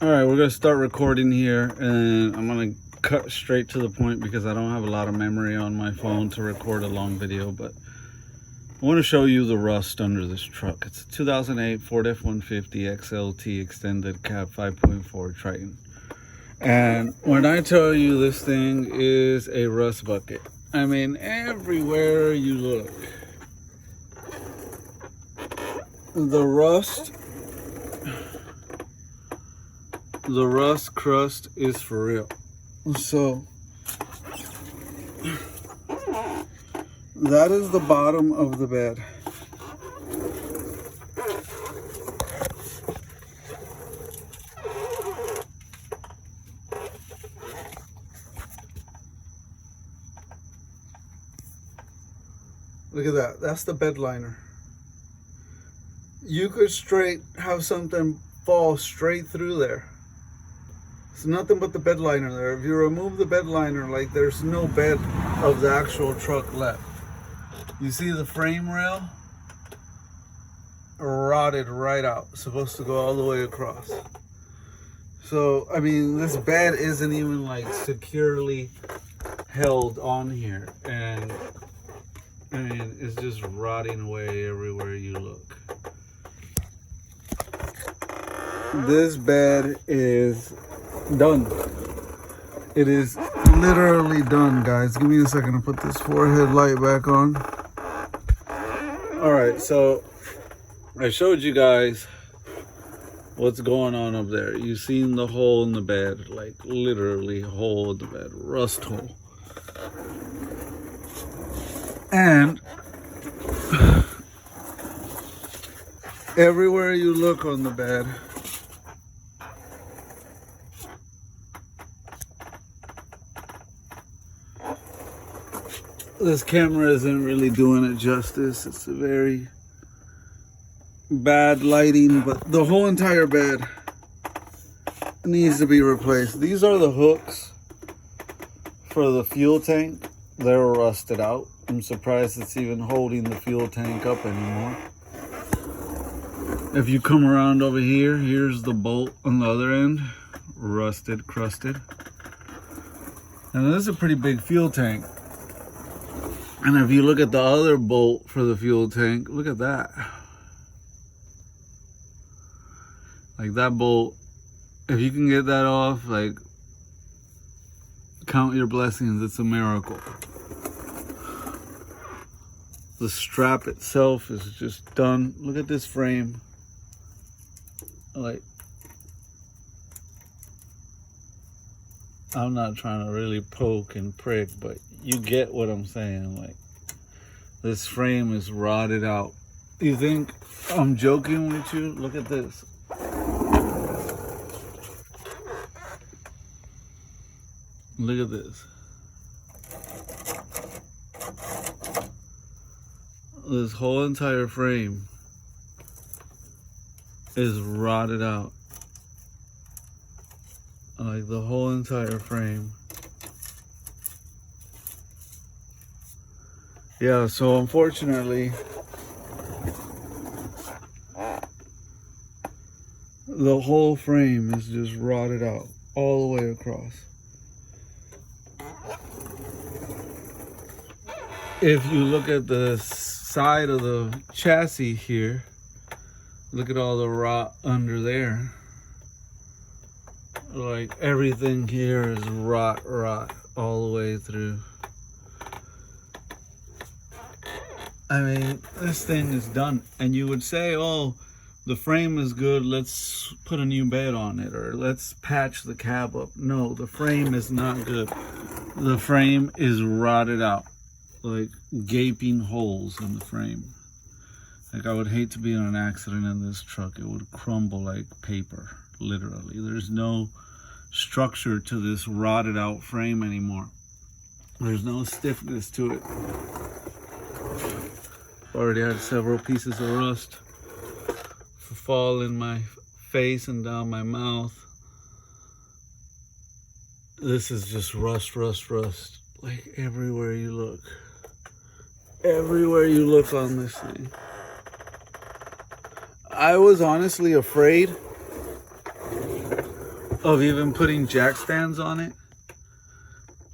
All right, we're gonna start recording here, and I'm gonna cut straight to the point because I don't have a lot of memory on my phone to record a long video, but I want to show you the rust under this truck. It's a 2008 Ford F-150 XLT extended cab 5.4 Triton. And when I tell you this thing is a rust bucket, I mean everywhere you look, the rust crust is for real. So that is the bottom of the bed. Look at that. That's the bed liner. You could straight have something fall straight through there. It's nothing but the bed liner there. If you remove the bed liner, like, there's no bed of the actual truck left. You see the frame rail? Rotted right out. Supposed to go all the way across. So, I mean, this bed isn't even like securely held on here. And I mean, it's just rotting away everywhere you look. This bed is done. It is literally done, guys. Give me a second to put this forehead light back on. All right, so I showed you guys what's going on up there. You've seen the hole in the bed, like literally hole in the bed, rust hole. And everywhere you look on the bed, this camera isn't really doing it justice. It's a very bad lighting, but the whole entire bed needs to be replaced. These are the hooks for the fuel tank. They're rusted out. I'm surprised it's even holding the fuel tank up anymore. If you come around over here, here's the bolt on the other end, rusted, crusted. And this is a pretty big fuel tank. And if you look at the other bolt for the fuel tank, look at that. Like, that bolt, if you can get that off, like, count your blessings. It's a miracle. The strap itself is just done. Look at this frame. Like, I'm not trying to really poke and prick, but you get what I'm saying. Like, this frame is rotted out. You think I'm joking with you? Look at this. Look at this. This whole entire frame is rotted out. Like, the whole entire frame. Yeah, so unfortunately, the whole frame is just rotted out all the way across. If you look at the side of the chassis here, look at all the rot under there. Like, everything here is rot all the way through. I mean, this thing is done. And you would say, oh, the frame is good, let's put a new bed on it, or let's patch the cab up. No, the frame is not good. The frame is rotted out. Like, gaping holes in the frame. Like, I would hate to be in an accident in this truck. It would crumble like paper, literally. There's no structure to this rotted out frame anymore. There's no stiffness to it. Already had several pieces of rust fall in my face and down my mouth. This is just rust, like everywhere you look. Everywhere you look on this thing. I was honestly afraid of even putting jack stands on it,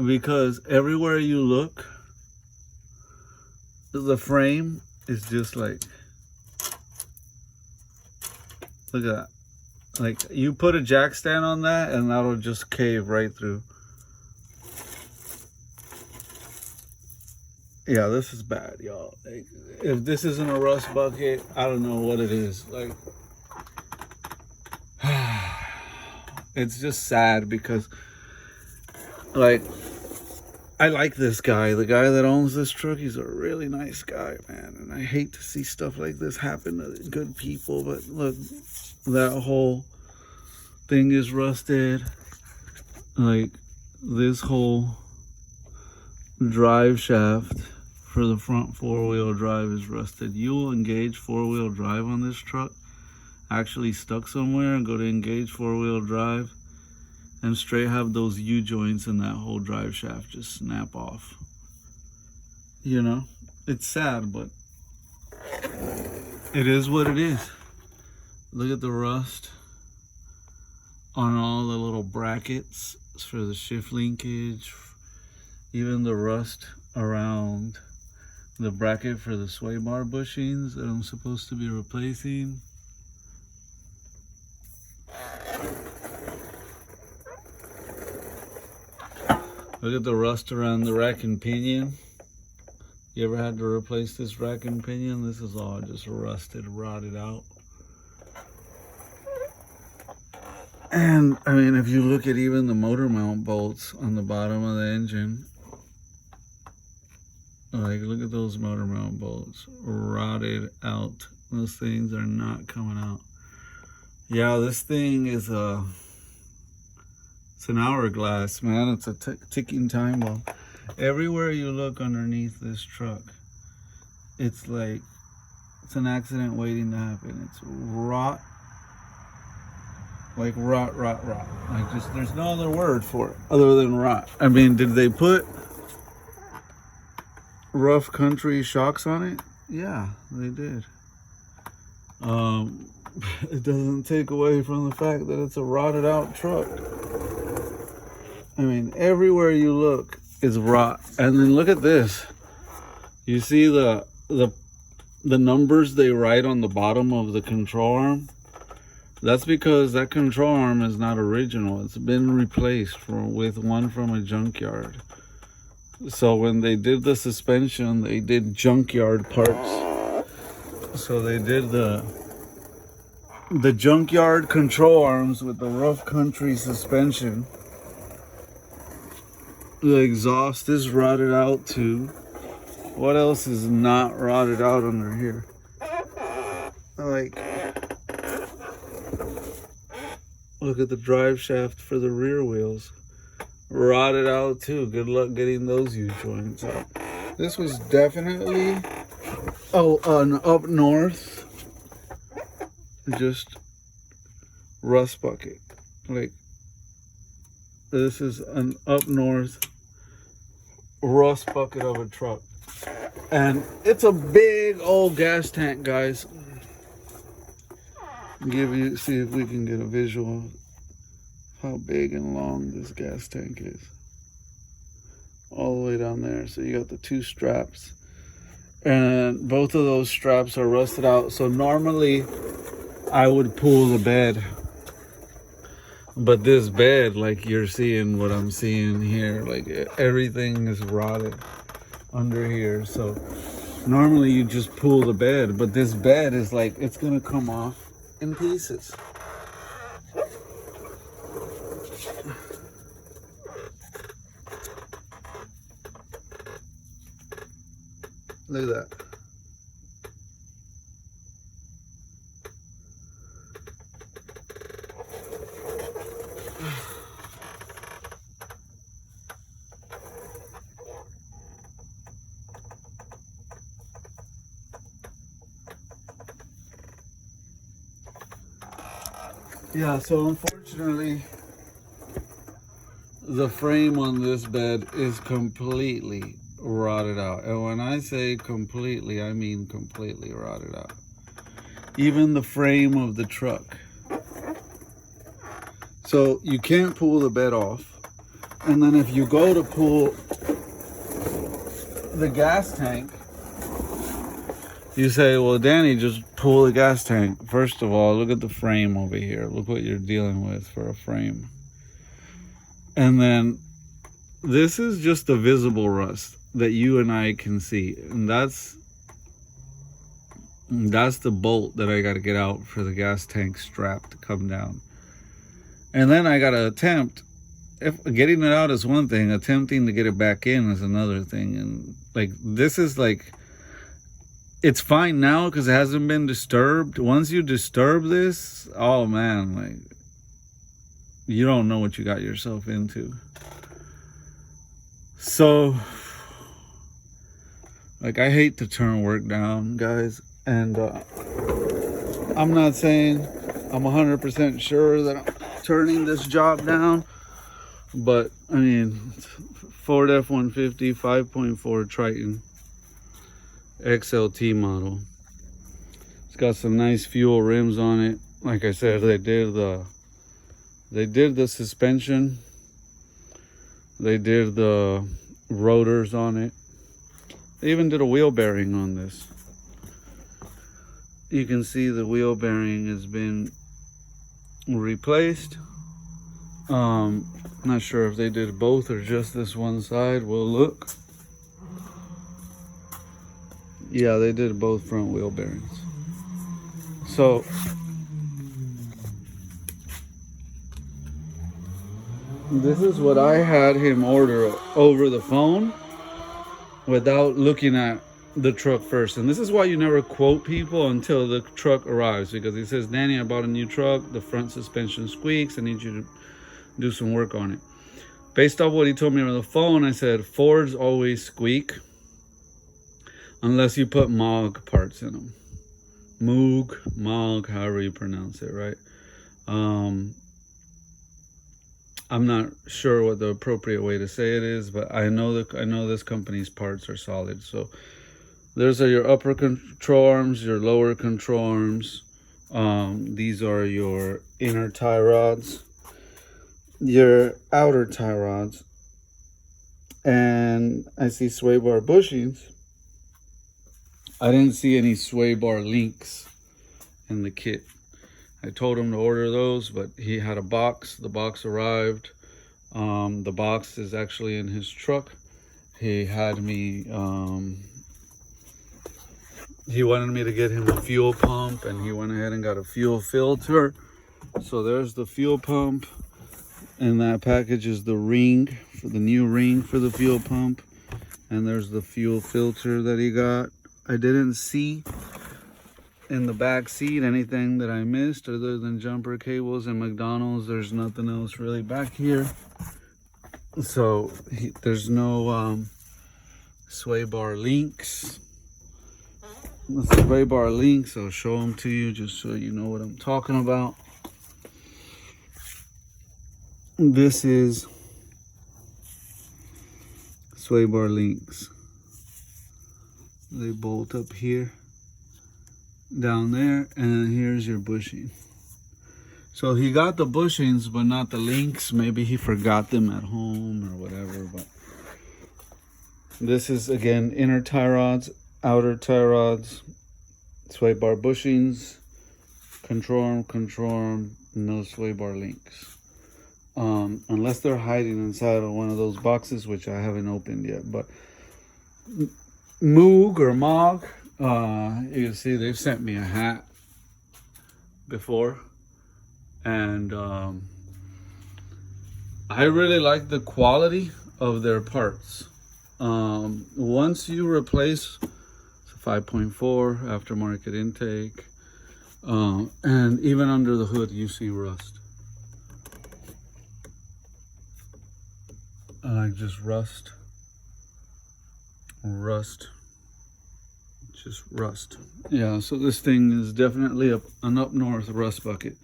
because everywhere you look, the frame is just like, look at that. Like, you put a jack stand on that and that'll just cave right through. Yeah, this is bad, y'all. Like, if this isn't a rust bucket, I don't know what it is. Like, it's just sad because, like, I like this guy. The guy that owns this truck, he's a really nice guy, man. And I hate to see stuff like this happen to good people. But look, that whole thing is rusted. Like, this whole drive shaft for the front four-wheel drive is rusted. You will engage four-wheel drive on this truck, actually stuck somewhere, and go to engage four-wheel drive, and straight have those U-joints in that whole drive shaft just snap off. You know, it's sad, but it is what it is. Look at the rust on all the little brackets for the shift linkage, even the rust around the bracket for the sway bar bushings that I'm supposed to be replacing. Look at the rust around the rack and pinion. You ever had to replace this rack and pinion? This is all just rusted, rotted out. And I mean, if you look at even the motor mount bolts on the bottom of the engine, like, look at those motor mount bolts, rotted out. Those things are not coming out. Yeah, this thing is it's an hourglass, man. It's a ticking time bomb. Everywhere you look underneath this truck, it's like, it's an accident waiting to happen. It's rot. Like rot. Like, just, there's no other word for it other than rot. I mean, did they put rough country shocks on it? Yeah, they did. It doesn't take away from the fact that it's a rotted out truck. I mean, everywhere you look is rot. And then look at this. You see the numbers they write on the bottom of the control arm? That's because that control arm is not original. It's been replaced with one from a junkyard. So when they did the suspension, they did junkyard parts. So they did the junkyard control arms with the rough country suspension. The exhaust is rotted out too. What else is not rotted out under here? Like, look at the drive shaft for the rear wheels. Rotted out too. Good luck getting those U-joints out. This was definitely an up north just rust bucket. Like, this is an up north rust bucket of a truck, and it's a big old gas tank, guys. See if we can get a visual of how big and long this gas tank is. All the way down there. So you got the two straps, and both of those straps are rusted out. So normally I would pull the bed, but this bed, like, you're seeing what I'm seeing here, like, everything is rotted under here. So normally you just pull the bed, but this bed is like, it's gonna come off in pieces. Look at that. Yeah, so unfortunately, the frame on this bed is completely rotted out. And when I say completely, I mean completely rotted out. Even the frame of the truck. So you can't pull the bed off. And then if you go to pull the gas tank, you say, well, Danny, just pull the gas tank. First of all, look at the frame over here. Look what you're dealing with for a frame. And then this is just the visible rust that you and I can see. And that's the bolt that I got to get out for the gas tank strap to come down. And then I got to attempt, if getting it out is one thing, attempting to get it back in is another thing. And like, this is like, it's fine now because it hasn't been disturbed. Once you disturb this, oh man, like, you don't know what you got yourself into. So, like, I hate to turn work down, guys. And I'm not saying I'm 100% sure that I'm turning this job down. But, I mean, Ford F-150 5.4 Triton XLT model. It's got some nice fuel rims on it. Like I said, they did the suspension. They did the rotors on it. They even did a wheel bearing on this. You can see the wheel bearing has been replaced. Not sure if they did both or just this one side. We'll look. Yeah, they did both front wheel bearings. So this is what I had him order over the phone without looking at the truck first. And this is why you never quote people until the truck arrives, because he says, Danny, I bought a new truck, the front suspension squeaks, I need you to do some work on it. Based off what he told me on the phone, I said, Fords always squeak unless you put Moog parts in them. Moog, however you pronounce it, right? I'm not sure what the appropriate way to say it is, but I know this company's parts are solid. So those are your upper control arms, your lower control arms. These are your inner tie rods, your outer tie rods, and I see sway bar bushings. I didn't see any sway bar links in the kit. I told him to order those, but he had a box. The box arrived. The box is actually in his truck. He had me, he wanted me to get him a fuel pump, and he went ahead and got a fuel filter. So there's the fuel pump. And that package is the ring, for the new ring for the fuel pump. And there's the fuel filter that he got. I didn't see in the back seat anything that I missed other than jumper cables and McDonald's. There's nothing else really back here. So there's no sway bar links. The sway bar links, I'll show them to you just so you know what I'm talking about. This is sway bar links. They bolt up here, down there, and then here's your bushing. So he got the bushings, but not the links. Maybe he forgot them at home or whatever. But this is, again, inner tie rods, outer tie rods, sway bar bushings, control arm, no sway bar links. Unless they're hiding inside of one of those boxes, which I haven't opened yet. But Moog or Moog, you can see they've sent me a hat before. And I really like the quality of their parts. Once you replace 5.4 aftermarket intake, and even under the hood you see rust. Like just rust, just rust. Yeah, so this thing is definitely an up north rust bucket.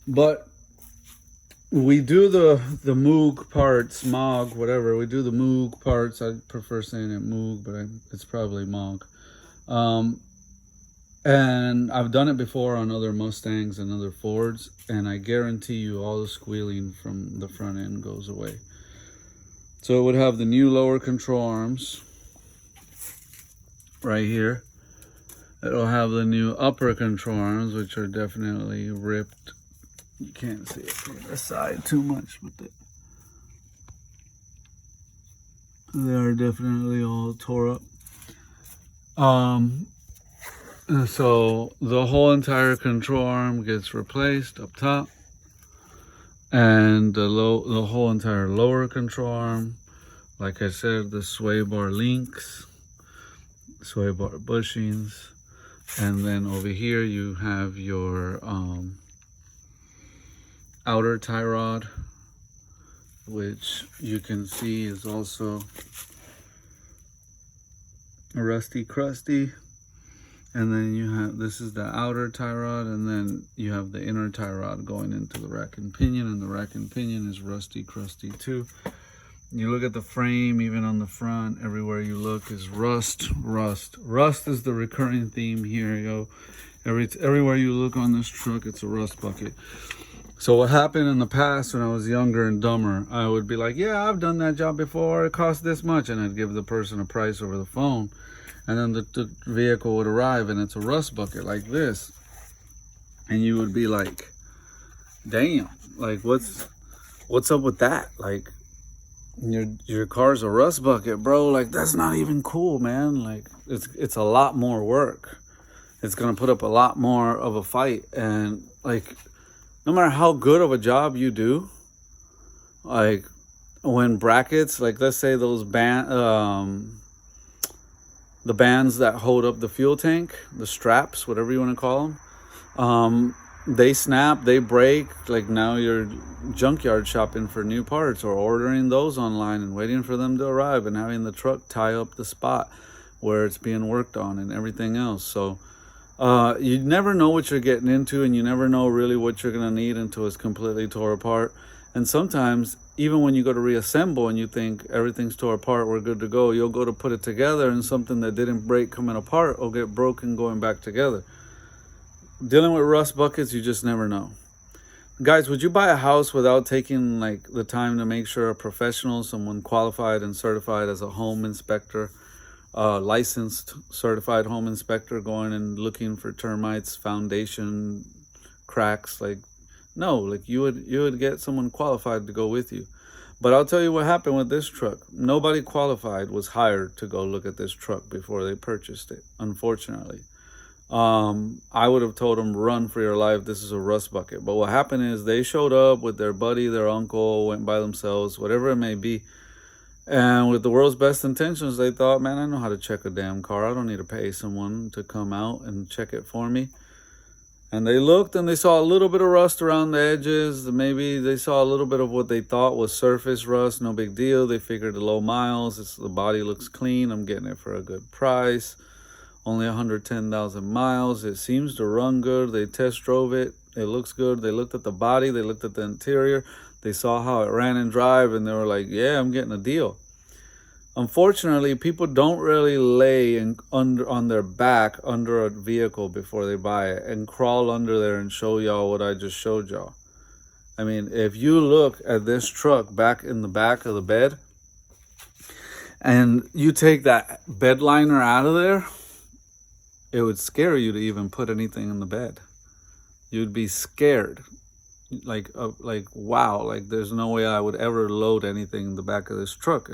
But we do the Moog parts, Moog, whatever. We do the Moog parts. I prefer saying it Moog, but it's probably Moog. And I've done it before on other Mustangs and other Fords, and I guarantee you all the squealing from the front end goes away. So it would have the new lower control arms right here. It'll have the new upper control arms, which are definitely ripped. You can't see it from the side too much, but they are definitely all tore up. So the whole entire control arm gets replaced up top, and the whole entire lower control arm, like I said, the sway bar links, sway bar bushings, and then over here you have your outer tie rod, which you can see is also rusty crusty. And then you have, this is the outer tie rod, and then you have the inner tie rod going into the rack and pinion, and the rack and pinion is rusty crusty too. You look at the frame, even on the front, everywhere you look is rust. Rust is the recurring theme here, yo. Everywhere you look on this truck, it's a rust bucket. So what happened in the past when I was younger and dumber, I would be like, yeah, I've done that job before, it cost this much, and I'd give the person a price over the phone. And then the vehicle would arrive and it's a rust bucket like this. And you would be like, damn, like what's up with that? Like your car's a rust bucket, bro. Like that's not even cool, man. Like it's a lot more work. It's gonna put up a lot more of a fight. And like no matter how good of a job you do, like when brackets, like let's say those the bands that hold up the fuel tank, the straps, whatever you want to call them, they snap, they break. Like now you're junkyard shopping for new parts or ordering those online and waiting for them to arrive and having the truck tie up the spot where it's being worked on and everything else. So you never know what you're getting into, and you never know really what you're going to need until it's completely tore apart. And sometimes even when you go to reassemble and you think everything's tore apart, we're good to go, you'll go to put it together and something that didn't break coming apart will get broken going back together. Dealing with rust buckets, you just never know. Guys, would you buy a house without taking like the time to make sure a professional, someone qualified and certified as a home inspector, licensed certified home inspector, going and looking for termites, foundation cracks? Like no, like you would get someone qualified to go with you. But I'll tell you what happened with this truck. Nobody qualified was hired to go look at this truck before they purchased it, unfortunately. I would have told them, run for your life, this is a rust bucket. But what happened is they showed up with their buddy, their uncle, went by themselves, whatever it may be. And with the world's best intentions, they thought, man, I know how to check a damn car. I don't need to pay someone to come out and check it for me. And they looked and they saw a little bit of rust around the edges. Maybe they saw a little bit of what they thought was surface rust. No big deal. They figured the low miles. The body looks clean. I'm getting it for a good price. Only 110,000 miles. It seems to run good. They test drove it. It looks good. They looked at the body. They looked at the interior. They saw how it ran and drive. And they were like, yeah, I'm getting a deal. Unfortunately, people don't really lay on their back under a vehicle before they buy it and crawl under there and show y'all what I just showed y'all. I mean, if you look at this truck back in the back of the bed and you take that bed liner out of there, it would scare you to even put anything in the bed. You'd be scared. Like wow, like there's no way I would ever load anything in the back of this truck.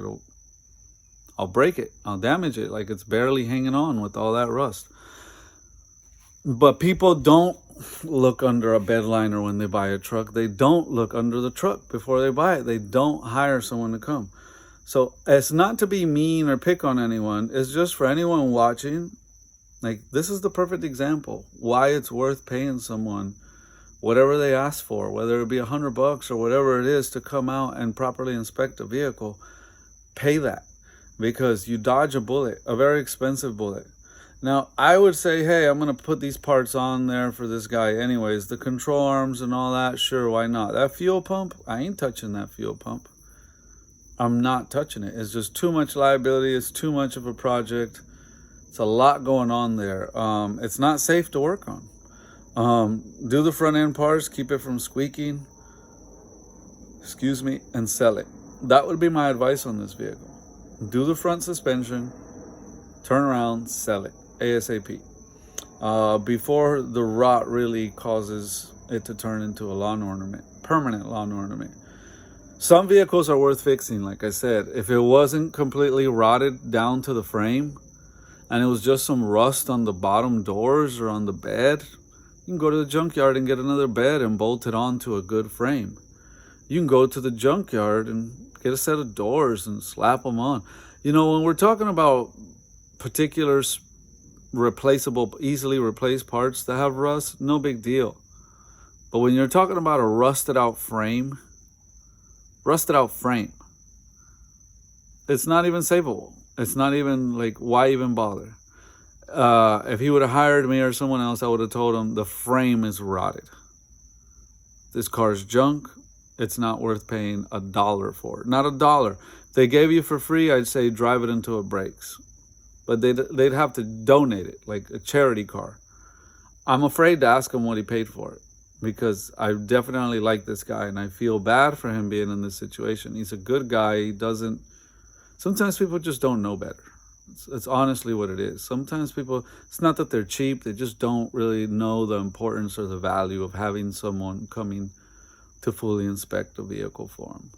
I'll break it. I'll damage it. Like it's barely hanging on with all that rust. But people don't look under a bed liner when they buy a truck. They don't look under the truck before they buy it. They don't hire someone to come. So it's not to be mean or pick on anyone. It's just for anyone watching. Like this is the perfect example why it's worth paying someone whatever they ask for, whether it be $100 or whatever it is to come out and properly inspect a vehicle. Pay that. Because you dodge a bullet, a very expensive bullet. Now, I would say, hey, I'm going to put these parts on there for this guy anyways. The control arms and all that, sure, why not? That fuel pump, I ain't touching that fuel pump. I'm not touching it. It's just too much liability. It's too much of a project. It's a lot going on there. It's not safe to work on. Do the front end parts, keep it from squeaking, excuse me, and sell it. That would be my advice on this vehicle. Do the front suspension, turn around, sell it ASAP. Before the rot really causes it to turn into a lawn ornament, permanent lawn ornament. Some vehicles are worth fixing, like I said. If it wasn't completely rotted down to the frame and it was just some rust on the bottom doors or on the bed, you can go to the junkyard and get another bed and bolt it onto a good frame. You can go to the junkyard and get a set of doors and slap them on. You know, when we're talking about particular replaceable, easily replaced parts that have rust, no big deal. But when you're talking about a rusted out frame, it's not even savable. It's not even like, why even bother? If he would have hired me or someone else, I would have told him the frame is rotted. This car's junk. It's not worth paying $1 for. Not $1. If they gave you for free, I'd say drive it until it breaks. But they'd have to donate it, like a charity car. I'm afraid to ask him what he paid for it, because I definitely like this guy and I feel bad for him being in this situation. He's a good guy. He doesn't. Sometimes people just don't know better. It's honestly what it is. Sometimes people, it's not that they're cheap. They just don't really know the importance or the value of having someone coming to fully inspect the vehicle for them.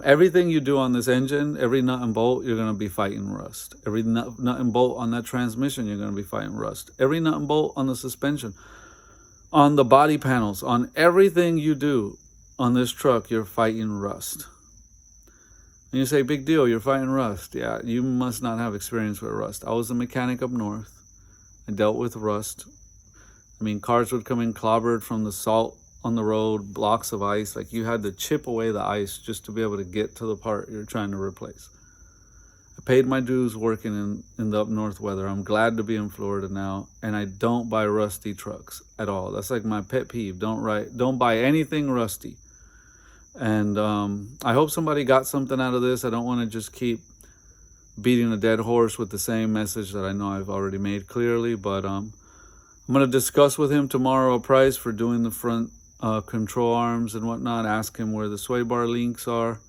Everything you do on this engine, every nut and bolt, you're going to be fighting rust. Every nut and bolt on that transmission, you're going to be fighting rust. Every nut and bolt on the suspension, on the body panels, on everything you do on this truck, you're fighting rust. And you say, big deal, you're fighting rust. Yeah, you must not have experience with rust. I was a mechanic up north. I dealt with rust. I mean, cars would come in clobbered from the salt on the road, blocks of ice. Like, you had to chip away the ice just to be able to get to the part you're trying to replace. I paid my dues working in the up north weather. I'm glad to be in Florida now, and I don't buy rusty trucks at all. That's like my pet peeve. Don't buy anything rusty. And I hope somebody got something out of this. I don't want to just keep beating a dead horse with the same message that I know I've already made clearly, but I'm going to discuss with him tomorrow a price for doing the front control arms and whatnot. Ask him where the sway bar links are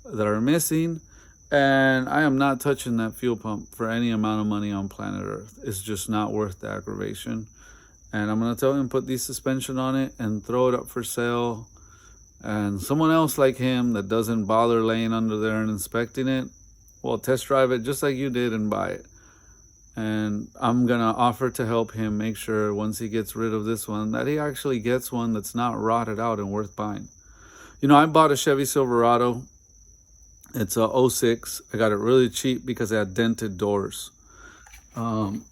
that are missing. And I am not touching that fuel pump for any amount of money on planet Earth. It's just not worth the aggravation. And I'm going to tell him put the suspension on it and throw it up for sale. And someone else like him that doesn't bother laying under there and inspecting it, well, test drive it just like you did and buy it. And I'm going to offer to help him make sure once he gets rid of this one that he actually gets one that's not rotted out and worth buying. You know, I bought a Chevy Silverado. It's a 06. I got it really cheap because it had dented doors. I'll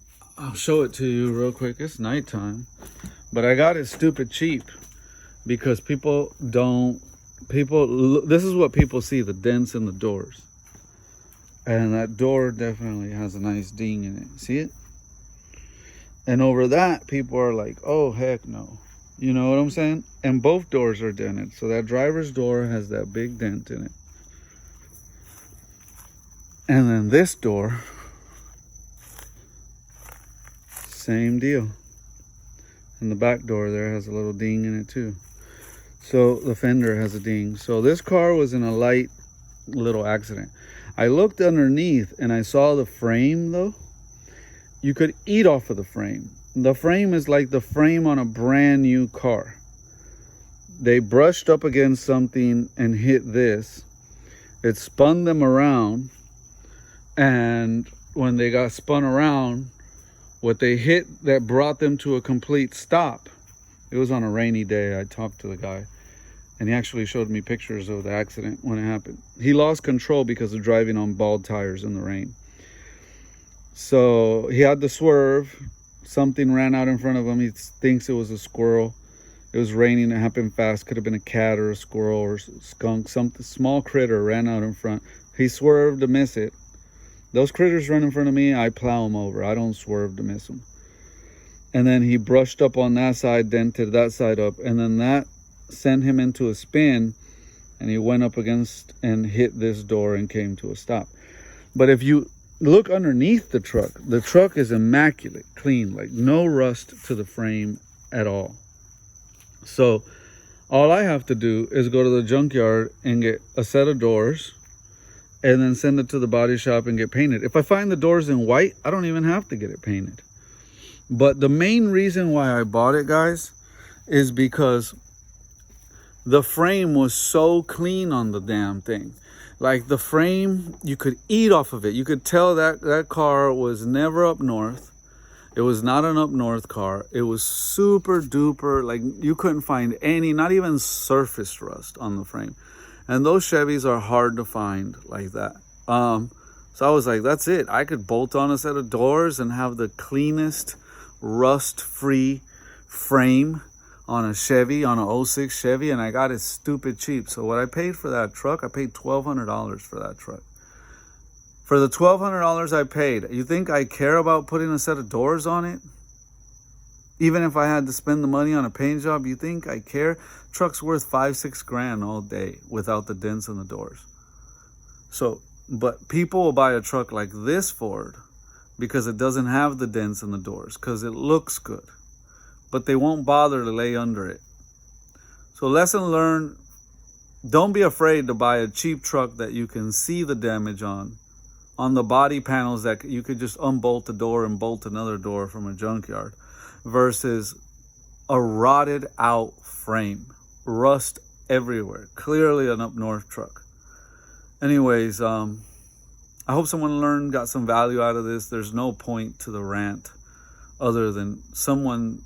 show it to you real quick. It's nighttime. But I got it stupid cheap because this is what people see, the dents in the doors. And that door definitely has a nice ding in it. See it? And over that, people are like, oh, heck no. You know what I'm saying? And both doors are dented. So that driver's door has that big dent in it. And then this door, same deal. And the back door there has a little ding in it too. So the fender has a ding. So this car was in a light little accident. I looked underneath and I saw the frame though. You could eat off of the frame. The frame is like the frame on a brand new car. They brushed up against something and hit this. It spun them around. And when they got spun around, what they hit that brought them to a complete stop. It was on a rainy day. I talked to the guy. And he actually showed me pictures of the accident when it happened. He lost control because of driving on bald tires in the rain. So he had to swerve. Something ran out in front of him. He thinks it was a squirrel. It was raining. It happened fast. Could have been a cat or a squirrel or a skunk. Some small critter ran out in front. He swerved to miss it. Those critters run in front of me, I plow them over. I don't swerve to miss them. And then he brushed up on that side, dented that side up. And then that sent him into a spin, and he went up against and hit this door and came to a stop. But if you look underneath the truck. The truck is immaculate, clean, like no rust to the frame at all. So all I have to do is go to the junkyard and get a set of doors and then send it to the body shop and get painted. If I find the doors in white, I don't even have to get it painted. But the main reason why I bought it, guys, is because the frame was so clean on the damn thing. Like the frame, you could eat off of it. You could tell that that car was never up north. It was not an up north car. It was super duper, like you couldn't find any, not even surface rust on the frame. And those Chevys are hard to find like that. So I was like, that's it. I could bolt on a set of doors and have the cleanest rust-free frame on a Chevy, on an 06 Chevy, and I got it stupid cheap. So what I paid for that truck, I paid $1,200 for that truck. For the $1,200 I paid, you think I care about putting a set of doors on it? Even if I had to spend the money on a paint job, you think I care? Truck's worth $5-6 grand all day without the dents in the doors. So, but people will buy a truck like this Ford because it doesn't have the dents in the doors, because it looks good, but they won't bother to lay under it. So lesson learned, don't be afraid to buy a cheap truck that you can see the damage on the body panels, that you could just unbolt the door and bolt another door from a junkyard, versus a rotted out frame, rust everywhere, clearly an up north truck. Anyways, I hope someone got some value out of this. There's no point to the rant other than someone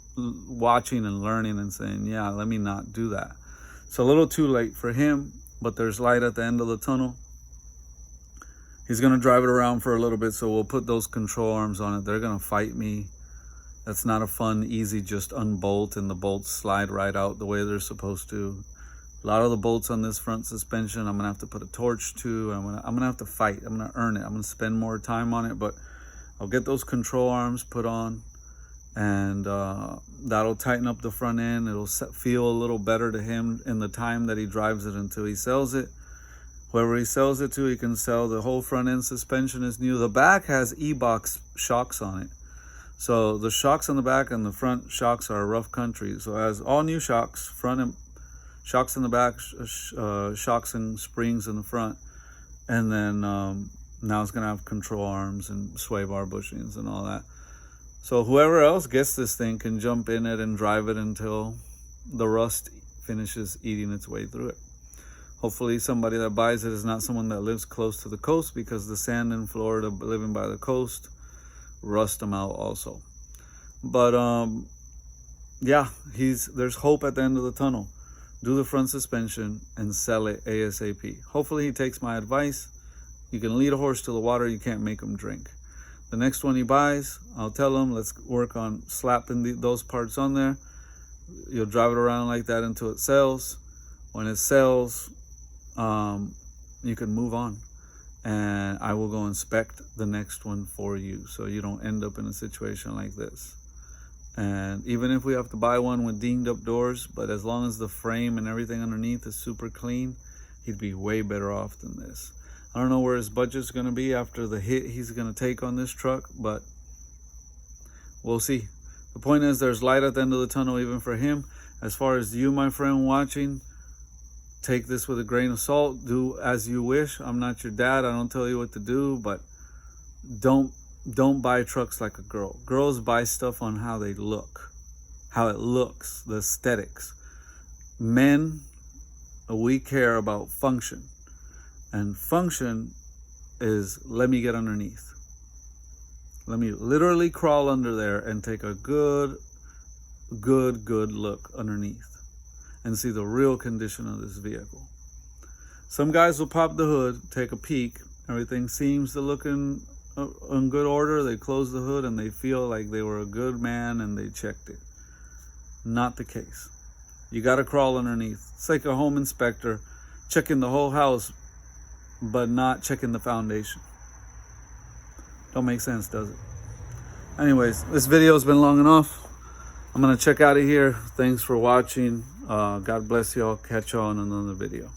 watching and learning and saying, yeah, let me not do that. It's a little too late for him, but there's light at the end of the tunnel. He's going to drive it around for a little bit, so we'll put those control arms on it. They're going to fight me. That's not a fun, easy, just unbolt and the bolts slide right out the way they're supposed to. A lot of the bolts on this front suspension, I'm going to have to put a torch to. I'm going to have to fight. I'm going to earn it. I'm going to spend more time on it, but I'll get those control arms put on, and that'll tighten up the front end. It'll feel a little better to him in the time that he drives it until he sells it. Whoever he sells it to, he can sell. The whole front end suspension is new. The back has E-Box shocks on it. So the shocks on the back and the front shocks are rough country. So it has all new shocks, front and shocks in the back, shocks and springs in the front. And then now it's going to have control arms and sway bar bushings and all that. So whoever else gets this thing can jump in it and drive it until the rust finishes eating its way through it. Hopefully somebody that buys it is not someone that lives close to the coast, because the sand in Florida, living by the coast, rust them out also. But yeah, there's hope at the end of the tunnel. Do the front suspension and sell it ASAP. Hopefully he takes my advice. You can lead a horse to the water, you can't make him drink. The next one he buys, I'll tell him, let's work on slapping those parts on there. You'll drive it around like that until it sells. When it sells, you can move on, and I will go inspect the next one for you, so you don't end up in a situation like this. And even if we have to buy one with dinged up doors, but as long as the frame and everything underneath is super clean, he'd be way better off than this. I don't know where his budget's going to be after the hit he's going to take on this truck, but we'll see. The point is, there's light at the end of the tunnel even for him. As far as you, my friend watching, take this with a grain of salt. Do as you wish. I'm not your dad. I don't tell you what to do, but don't buy trucks like a girl. Girls buy stuff on how they look, how it looks, the aesthetics. Men, we care about function. And function is, let me get underneath. Let me literally crawl under there and take a good look underneath and see the real condition of this vehicle. Some guys will pop the hood, take a peek. Everything seems to look in good order. They close the hood and they feel like they were a good man and they checked it. Not the case. You got to crawl underneath. It's like a home inspector checking the whole house, but not checking the foundation. Don't make sense, does it? Anyways, this video has been long enough. I'm going to check out of here. Thanks for watching. God bless y'all. Catch y'all in another video.